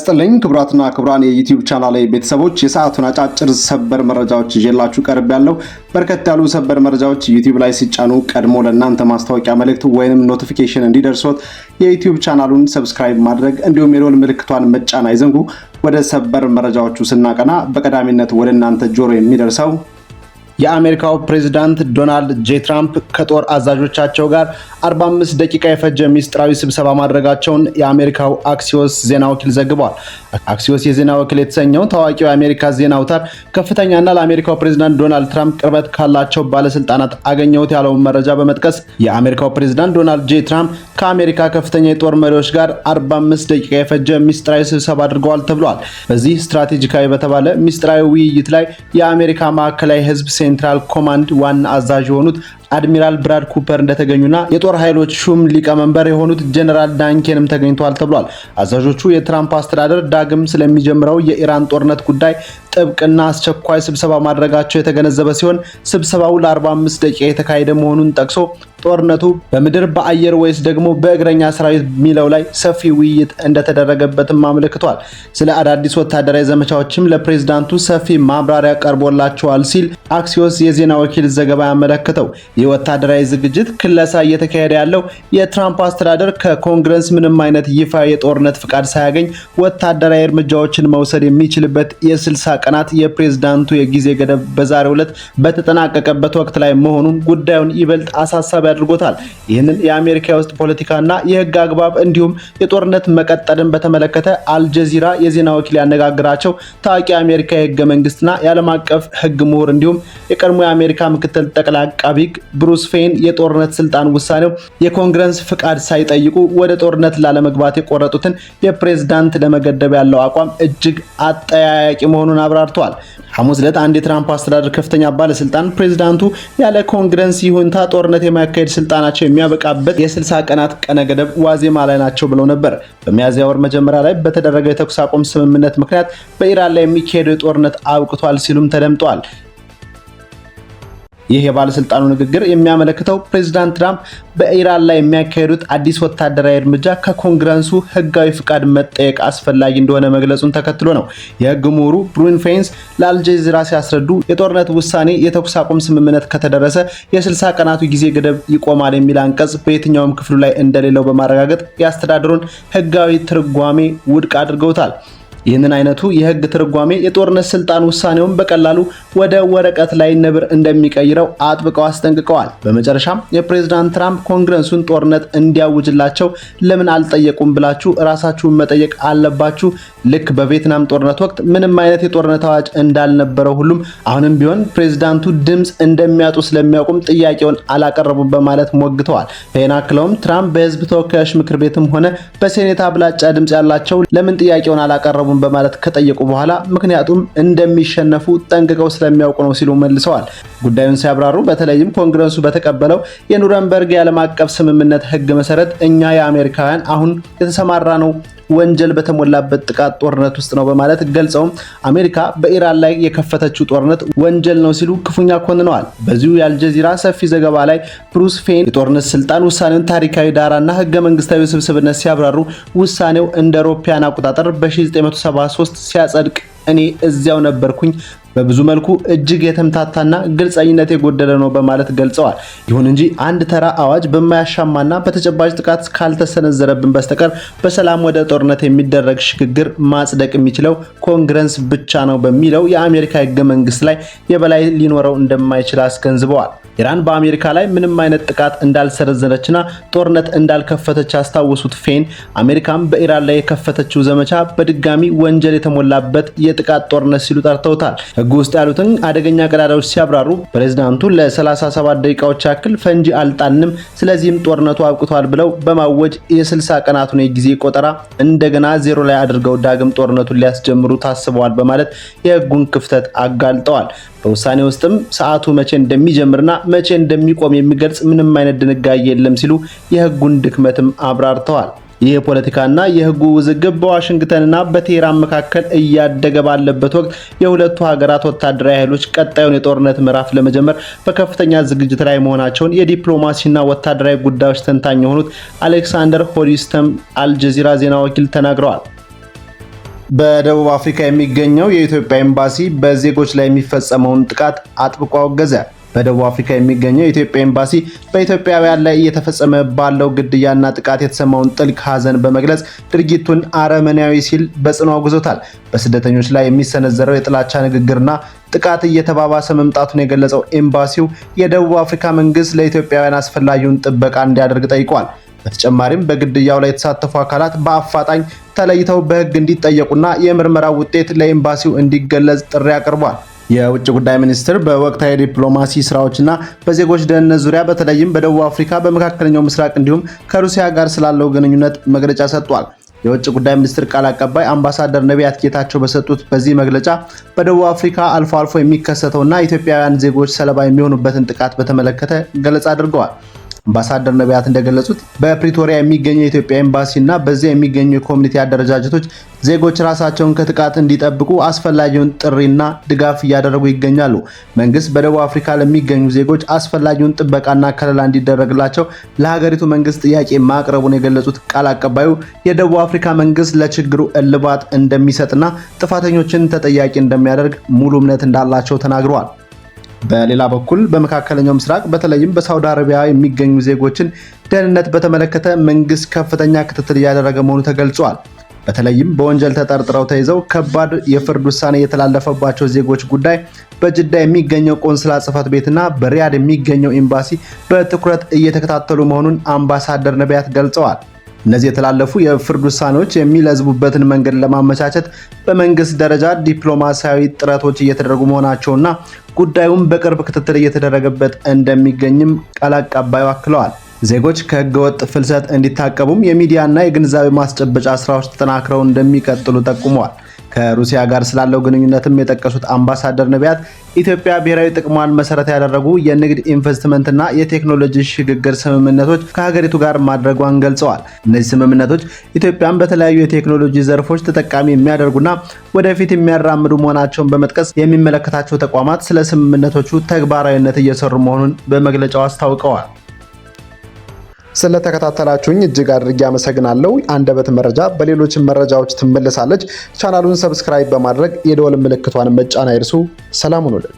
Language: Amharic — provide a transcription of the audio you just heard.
ይስጥልኝ ክቡራትና ክቡራን የዩቲዩብ ቻናሌ ቤተሰቦች የሰዓቱን አጫጭር ሰበር መረጃዎች ይዤላችሁ ቀርቤያለሁ። በርከት ያሉ ሰበር መረጃዎች ዩቲዩብ ላይ ሲጫኑ ቀድሞ ለእናንተ ማስታወቂያ መልእክት ወይንም ኖቲፊኬሽን እንዲደርሶት የዩቲዩብ ቻናሉን ሰብስክራይብ ማድረግ እንዲሁም የደወል ምልክቷን መጫን አይዘንጉ። ወደ ሰበር መረጃዎቹ ስናቀና በቀዳሚነት ወደ እናንተ ጆሮ የሚደርሰው የአሜሪካው ፕሬዝዳንት ዶናልድ ጄ ትራምፕ ከጦር አዛዦቻቸው ጋር 45 ደቂቃ የፈጀ ሚስጥራዊ ስብሰባ ማድረጋቸውን የአሜሪካው አክሲዮስ ዜና ወኪል ዘግቧል። አክሲዮስ የዜና ወኪል የተሰኘው ታዋቂው የአሜሪካ ዜና አውታር ከፍተኛና ለአሜሪካው ፕሬዝዳንት ዶናልድ ትራምፕ ቅርበት ካላቸው ባለስልጣናት አገኘሁት ያለውን መረጃ በመጥቀስ የአሜሪካው ፕሬዝዳንት ዶናልድ ጄ ትራምፕ ከአሜሪካ ከፍተኛ የጦር መሪዎች ጋር 45 ደቂቃ የፈጀ ሚስጥራዊ ስብሰባ አድርገዋል ተብሏል። በዚህ ስትራቴጂካዊ በተባለ ሚስጥራዊ ውይይት ላይ የአሜሪካ ማዕከላዊ ህዝብ ሴንትራል ኮማንድ ዋና አዛዥ የሆኑት አድሚራል ብራድ ኩፐር እንደተገኙና የጦር ኃይሎች ሹም ሊቀመንበር የሆኑት ጀነራል ዳንኬንም ተገኝተዋል ተብሏል። አዛዦቹ የትራምፕ አስተዳደር ዳግም ስለሚጀምረው የኢራን ጦርነት ጉዳይ ጥብቅና አስቸኳይ ስብሰባ ማድረጋቸው የተገነዘበ ሲሆን ስብሰባው ለ45 ደቂቃ የተካሄደ መሆኑን ጠቅሶ ጦርነቱ በምድር በአየር ወይስ ደግሞ በእግረኛ ሰራዊት ሚለው ላይ ሰፊ ውይይት እንደተደረገበትም አመልክቷል። ስለ አዳዲስ ወታደራዊ ዘመቻዎችም ለፕሬዝዳንቱ ሰፊ ማብራሪያ ቀርቦላቸዋል ሲል አክሲዮስ የዜና ወኪል ዘገባ ያመለከተው። የወታደራዊ ዝግጅት ክለሳ እየተካሄደ ያለው የትራምፕ አስተዳደር ከኮንግረስ ምንም አይነት ይፋ የጦርነት ፍቃድ ሳያገኝ ወታደራዊ እርምጃዎችን መውሰድ የሚችልበት የ60 ቀናት የፕሬዝዳንቱ የጊዜ ገደብ በዛሬው ዕለት በተጠናቀቀበት ወቅት ላይ መሆኑን ጉዳዩን ይበልጥ አሳሳቢ አድርጎታል። ይህንን የአሜሪካ ውስጥ ፖለቲካና የህግ አግባብ እንዲሁም የጦርነት መቀጠልን በተመለከተ አልጀዚራ የዜና ወኪል ያነጋግራቸው ታዋቂ የአሜሪካ የህገ መንግስትና የዓለም አቀፍ ህግ ምሁር እንዲሁም የቀድሞ የአሜሪካ ምክትል ጠቅላይ አቃቤ ሕግ ብሩስ ፌን የጦርነት ስልጣን ውሳኔው የኮንግረስ ፍቃድ ሳይጠይቁ ወደ ጦርነት ላለመግባት የቆረጡትን የፕሬዝዳንት ለመገደብ ያለው አቋም እጅግ አጠያያቂ መሆኑን አብራርተዋል። ሐሙስ ዕለት አንድ የትራምፕ አስተዳደር ከፍተኛ ባለስልጣን ፕሬዝዳንቱ ያለ ኮንግረስ ይሁንታ ጦርነት የማካሄድ ስልጣናቸው የሚያበቃበት የ60 ቀናት ቀነ ገደብ ዋዜማ ላይ ናቸው ብለው ነበር። በሚያዝያ ወር መጀመሪያ ላይ በተደረገው የተኩስ አቁም ስምምነት ምክንያት በኢራን ላይ የሚካሄደው ጦርነት አብቅቷል ሲሉም ተደምጠዋል። ይህ የባለስልጣኑ ንግግር የሚያመለክተው ፕሬዝዳንት ትራምፕ በኢራን ላይ የሚያካሄዱት አዲስ ወታደራዊ እርምጃ ከኮንግረሱ ህጋዊ ፍቃድ መጠየቅ አስፈላጊ እንደሆነ መግለጹን ተከትሎ ነው። የህግ ምሁሩ ብሩን ፌንስ ለአልጀዚራ ሲያስረዱ የጦርነት ውሳኔ የተኩስ አቁም ስምምነት ከተደረሰ የ60 ቀናቱ ጊዜ ገደብ ይቆማል የሚል አንቀጽ በየትኛውም ክፍሉ ላይ እንደሌለው በማረጋገጥ የአስተዳደሩን ህጋዊ ትርጓሜ ውድቅ አድርገውታል። ይህንን አይነቱ የህግ ትርጓሜ የጦርነት ስልጣን ውሳኔውን በቀላሉ ወደ ወረቀት ላይ ነብር እንደሚቀይረው አጥብቀው አስጠንቅቀዋል። በመጨረሻም የፕሬዝዳንት ትራምፕ ኮንግረሱን ጦርነት እንዲያውጅላቸው ለምን አልጠየቁም ብላችሁ ራሳችሁን መጠየቅ አለባችሁ። ልክ በቪየትናም ጦርነት ወቅት ምንም አይነት የጦርነት አዋጅ እንዳልነበረው ሁሉም አሁንም ቢሆን ፕሬዝዳንቱ ድምጽ እንደሚያጡ ስለሚያውቁም ጥያቄውን አላቀረቡም በማለት ሞግተዋል። ፌናክለውም ትራምፕ በህዝብ ተወካዮች ምክር ቤትም ሆነ በሴኔት አብላጫ ድምጽ ያላቸው ለምን ጥያቄውን አላቀረቡም በማለት ከጠየቁ በኋላ ምክንያቱም እንደሚሸነፉ ጠንቅቀው ስለሚያውቁ ነው ሲሉ መልሰዋል። ጉዳዩን ሲያብራሩ በተለይም ኮንግረሱ በተቀበለው የኑረምበርግ የዓለም አቀፍ ስምምነት ህግ መሰረት እኛ የአሜሪካውያን አሁን የተሰማራ ነው ወንጀል በተሞላበት ጥቃት ጦርነት ውስጥ ነው በማለት ገልጸው አሜሪካ በኢራን ላይ የከፈተችው ጦርነት ወንጀል ነው ሲሉ ክፉኛ ኮንነዋል። በዚሁ የአልጀዚራ ሰፊ ዘገባ ላይ ብሩስ ፌን የጦርነት ስልጣን ውሳኔውን ታሪካዊ ዳራና ህገ መንግስታዊ ስብስብነት ሲያብራሩ ውሳኔው እንደ አውሮፓውያን አቆጣጠር በ1973 ሲያጸድቅ እኔ እዚያው ነበርኩኝ፣ በብዙ መልኩ እጅግ የተምታታና ግልጸኝነት የጎደለ ነው በማለት ገልጸዋል። ይሁን እንጂ አንድ ተራ አዋጅ በማያሻማና በተጨባጭ ጥቃት ካልተሰነዘረብን በስተቀር በሰላም ወደ ጦርነት የሚደረግ ሽግግር ማጽደቅ የሚችለው ኮንግረስ ብቻ ነው በሚለው የአሜሪካ ህገ መንግስት ላይ የበላይ ሊኖረው እንደማይችል አስገንዝበዋል። ኢራን በአሜሪካ ላይ ምንም አይነት ጥቃት እንዳልሰነዘረችና ጦርነት እንዳልከፈተች ያስታወሱት ፌን አሜሪካም በኢራን ላይ የከፈተችው ዘመቻ በድጋሚ ወንጀል የተሞላበት የጥቃት ጦርነት ሲሉ ጠርተውታል። ህግ ውስጥ ያሉትን አደገኛ ቀዳዳዎች ሲያብራሩ ፕሬዝዳንቱ ለ37 ደቂቃዎች ያክል ፈንጂ አልጣልንም፣ ስለዚህም ጦርነቱ አብቅቷል ብለው በማወጅ የ60 ቀናቱን የጊዜ ቆጠራ እንደገና ዜሮ ላይ አድርገው ዳግም ጦርነቱን ሊያስጀምሩ ታስበዋል በማለት የህጉን ክፍተት አጋልጠዋል። በውሳኔ ውስጥም ሰዓቱ መቼ እንደሚጀምርና መቼ እንደሚቆም የሚገልጽ ምንም አይነት ድንጋጌ የለም ሲሉ የህጉን ድክመትም አብራርተዋል። ይህ የፖለቲካና የህጉ ውዝግብ በዋሽንግተንና በቴህራን መካከል እያደገ ባለበት ወቅት የሁለቱ ሀገራት ወታደራዊ ኃይሎች ቀጣዩን የጦርነት ምዕራፍ ለመጀመር በከፍተኛ ዝግጅት ላይ መሆናቸውን የዲፕሎማሲና ወታደራዊ ጉዳዮች ተንታኝ የሆኑት አሌክሳንደር ሆሊስተም አልጀዚራ ዜና ወኪል ተናግረዋል። በደቡብ አፍሪካ የሚገኘው የኢትዮጵያ ኤምባሲ በዜጎች ላይ የሚፈጸመውን ጥቃት አጥብቆ አወገዘ። በደቡብ አፍሪካ የሚገኘው የኢትዮጵያ ኤምባሲ በኢትዮጵያውያን ላይ እየተፈጸመ ባለው ግድያና ጥቃት የተሰማውን ጥልቅ ሐዘን በመግለጽ ድርጊቱን አረመኔያዊ ሲል በጽኑ አውግዞታል። በስደተኞች ላይ የሚሰነዘረው የጥላቻ ንግግርና ጥቃት እየተባባሰ መምጣቱን የገለጸው ኤምባሲው የደቡብ አፍሪካ መንግስት ለኢትዮጵያውያን አስፈላጊውን ጥበቃ እንዲያደርግ ጠይቋል። በተጨማሪም በግድያው ላይ የተሳተፉ አካላት በአፋጣኝ ተለይተው በሕግ እንዲጠየቁና የምርመራው ውጤት ለኤምባሲው እንዲገለጽ ጥሪ አቅርቧል። የውጭ ጉዳይ ሚኒስትር በወቅታዊ ዲፕሎማሲ ስራዎችና በዜጎች ደህንነት ዙሪያ በተለይም በደቡብ አፍሪካ፣ በመካከለኛው ምስራቅ እንዲሁም ከሩሲያ ጋር ስላለው ግንኙነት መግለጫ ሰጥቷል። የውጭ ጉዳይ ሚኒስትር ቃል አቀባይ አምባሳደር ነቢያት ጌታቸው በሰጡት በዚህ መግለጫ በደቡብ አፍሪካ አልፎ አልፎ የሚከሰተውና ኢትዮጵያውያን ዜጎች ሰለባ የሚሆኑበትን ጥቃት በተመለከተ ገለጻ አድርገዋል። አምባሳደር ነቢያት እንደገለጹት በፕሪቶሪያ የሚገኘው የኢትዮጵያ ኤምባሲና በዚያ የሚገኙ የኮሚኒቲ አደረጃጀቶች ዜጎች ራሳቸውን ከጥቃት እንዲጠብቁ አስፈላጊውን ጥሪና ድጋፍ እያደረጉ ይገኛሉ። መንግስት በደቡብ አፍሪካ ለሚገኙ ዜጎች አስፈላጊውን ጥበቃና ከለላ እንዲደረግላቸው ለሀገሪቱ መንግስት ጥያቄ ማቅረቡን የገለጹት ቃል አቀባዩ የደቡብ አፍሪካ መንግስት ለችግሩ እልባት እንደሚሰጥና ጥፋተኞችን ተጠያቂ እንደሚያደርግ ሙሉ እምነት እንዳላቸው ተናግረዋል። በሌላ በኩል በመካከለኛው ምስራቅ በተለይም በሳውዲ አረቢያ የሚገኙ ዜጎችን ደህንነት በተመለከተ መንግስት ከፍተኛ ክትትል እያደረገ መሆኑ ተገልጿል። በተለይም በወንጀል ተጠርጥረው ተይዘው ከባድ የፍርድ ውሳኔ የተላለፈባቸው ዜጎች ጉዳይ በጅዳ የሚገኘው ቆንስላ ጽሕፈት ቤትና በሪያድ የሚገኘው ኤምባሲ በትኩረት እየተከታተሉ መሆኑን አምባሳደር ነቢያት ገልጸዋል። እነዚህ የተላለፉ የፍርድ ውሳኔዎች የሚለዝቡበትን መንገድ ለማመቻቸት በመንግስት ደረጃ ዲፕሎማሲያዊ ጥረቶች እየተደረጉ መሆናቸውና ጉዳዩም በቅርብ ክትትል እየተደረገበት እንደሚገኝም ቃል አቀባዩ አክለዋል። ዜጎች ከህገወጥ ፍልሰት እንዲታቀቡም የሚዲያና የግንዛቤ ማስጨበጫ ስራዎች ተጠናክረው እንደሚቀጥሉ ጠቁመዋል። ከሩሲያ ጋር ስላለው ግንኙነትም የጠቀሱት አምባሳደር ነቢያት ኢትዮጵያ ብሔራዊ ጥቅሟን መሰረት ያደረጉ የንግድ ኢንቨስትመንትና የቴክኖሎጂ ሽግግር ስምምነቶች ከሀገሪቱ ጋር ማድረጓን ገልጸዋል። እነዚህ ስምምነቶች ኢትዮጵያን በተለያዩ የቴክኖሎጂ ዘርፎች ተጠቃሚ የሚያደርጉና ወደፊት የሚያራምዱ መሆናቸውን በመጥቀስ የሚመለከታቸው ተቋማት ስለ ስምምነቶቹ ተግባራዊነት እየሰሩ መሆኑን በመግለጫው አስታውቀዋል። ስለተከታተላችሁኝ እጅግ አድርጌ አመሰግናለሁ። አንደበት መረጃ በሌሎች መረጃዎች ትመለሳለች። ቻናሉን ሰብስክራይብ በማድረግ የደወል ምልክቷን መጫን አይርሱ። ሰላም ሁኑልን።